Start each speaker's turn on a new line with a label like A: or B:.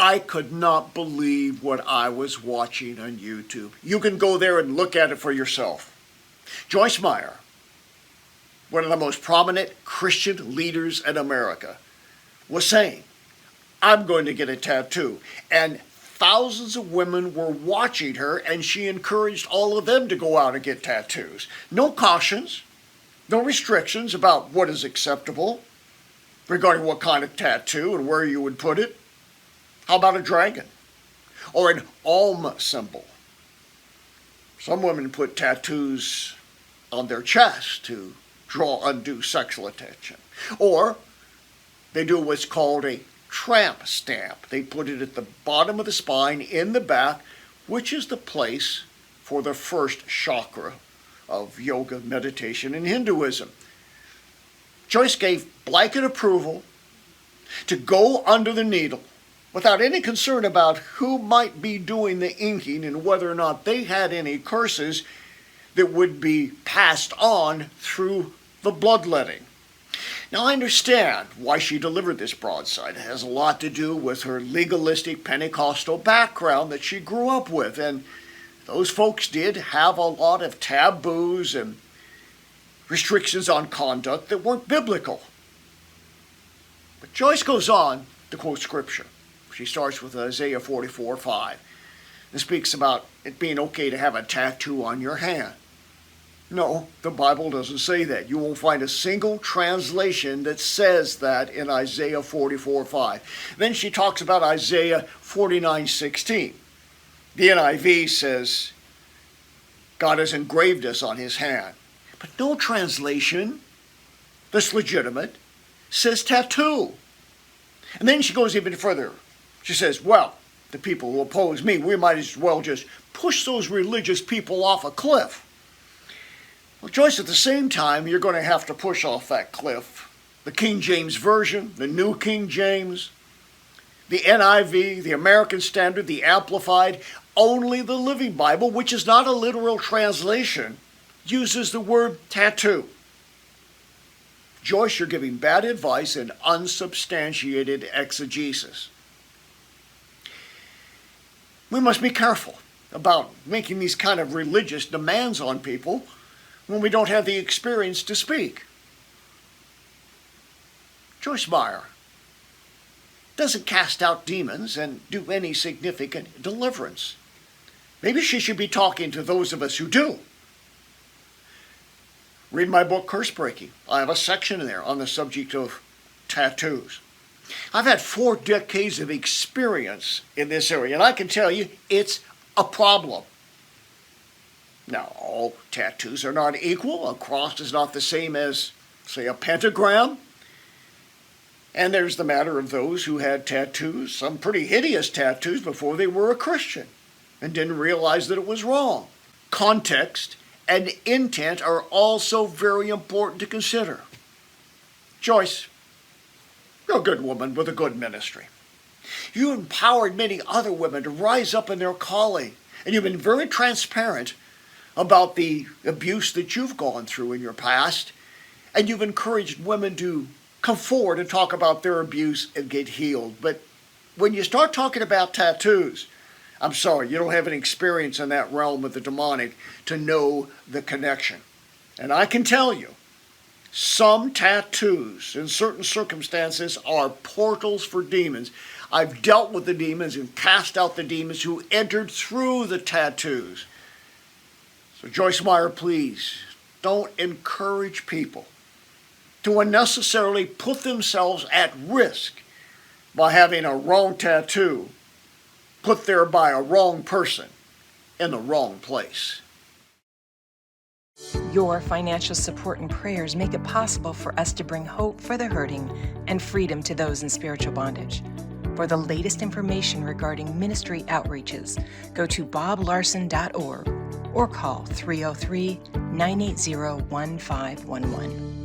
A: I could not believe what I was watching on YouTube. You can go there and look at it for yourself. Joyce Meyer, one of the most prominent Christian leaders in America, was saying, I'm going to get a tattoo. And thousands of women were watching her, and she encouraged all of them to go out and get tattoos. No cautions, no restrictions about what is acceptable regarding what kind of tattoo and where you would put it. How about a dragon? Or an Om symbol? Some women put tattoos on their chest to draw undue sexual attention. Or they do what's called a tramp stamp. They put it at the bottom of the spine in the back, which is the place for the first chakra of yoga, meditation, and Hinduism. Joyce gave blanket approval to go under the needle without any concern about who might be doing the inking and whether or not they had any curses that would be passed on through the bloodletting. Now, I understand why she delivered this broadside. It has a lot to do with her legalistic Pentecostal background that she grew up with, and those folks did have a lot of taboos and restrictions on conduct that weren't biblical. But Joyce goes on to quote Scripture. She starts with Isaiah 44:5. It speaks about it being okay to have a tattoo on your hand. No, the Bible doesn't say that. You won't find a single translation that says that in Isaiah 44:5. Then she talks about Isaiah 49:16. The NIV says God has engraved us on his hand. But no translation that's legitimate says tattoo. And then she goes even further. She says, well, the people who oppose me, we might as well just push those religious people off a cliff. Well, Joyce, at the same time, you're going to have to push off that cliff. The King James Version, the New King James, the NIV, the American Standard, the Amplified, only the Living Bible, which is not a literal translation, uses the word tattoo. Joyce, you're giving bad advice and unsubstantiated exegesis. We must be careful about making these kind of religious demands on people when we don't have the experience to speak. Joyce Meyer doesn't cast out demons and do any significant deliverance. Maybe she should be talking to those of us who do. Read my book, Curse Breaking. I have a section in there on the subject of tattoos. I've had 4 decades of experience in this area, and I can tell you it's a problem. Now, all tattoos are not equal. A cross is not the same as, say, a pentagram. And there's the matter of those who had tattoos, some pretty hideous tattoos, before they were a Christian and didn't realize that it was wrong. Context and intent are also very important to consider. Joyce, you're a good woman with a good ministry. You empowered many other women to rise up in their calling, and you've been very transparent about the abuse that you've gone through in your past, and you've encouraged women to come forward and talk about their abuse and get healed. But when you start talking about tattoos, I'm sorry, you don't have any experience in that realm of the demonic to know the connection. And I can tell you, some tattoos in certain circumstances are portals for demons. I've dealt with the demons and cast out the demons who entered through the tattoos. So Joyce Meyer, please, don't encourage people to unnecessarily put themselves at risk by having a wrong tattoo put there by a wrong person in the wrong place.
B: Your financial support and prayers make it possible for us to bring hope for the hurting and freedom to those in spiritual bondage. For the latest information regarding ministry outreaches, go to boblarson.org or call 303-980-1511.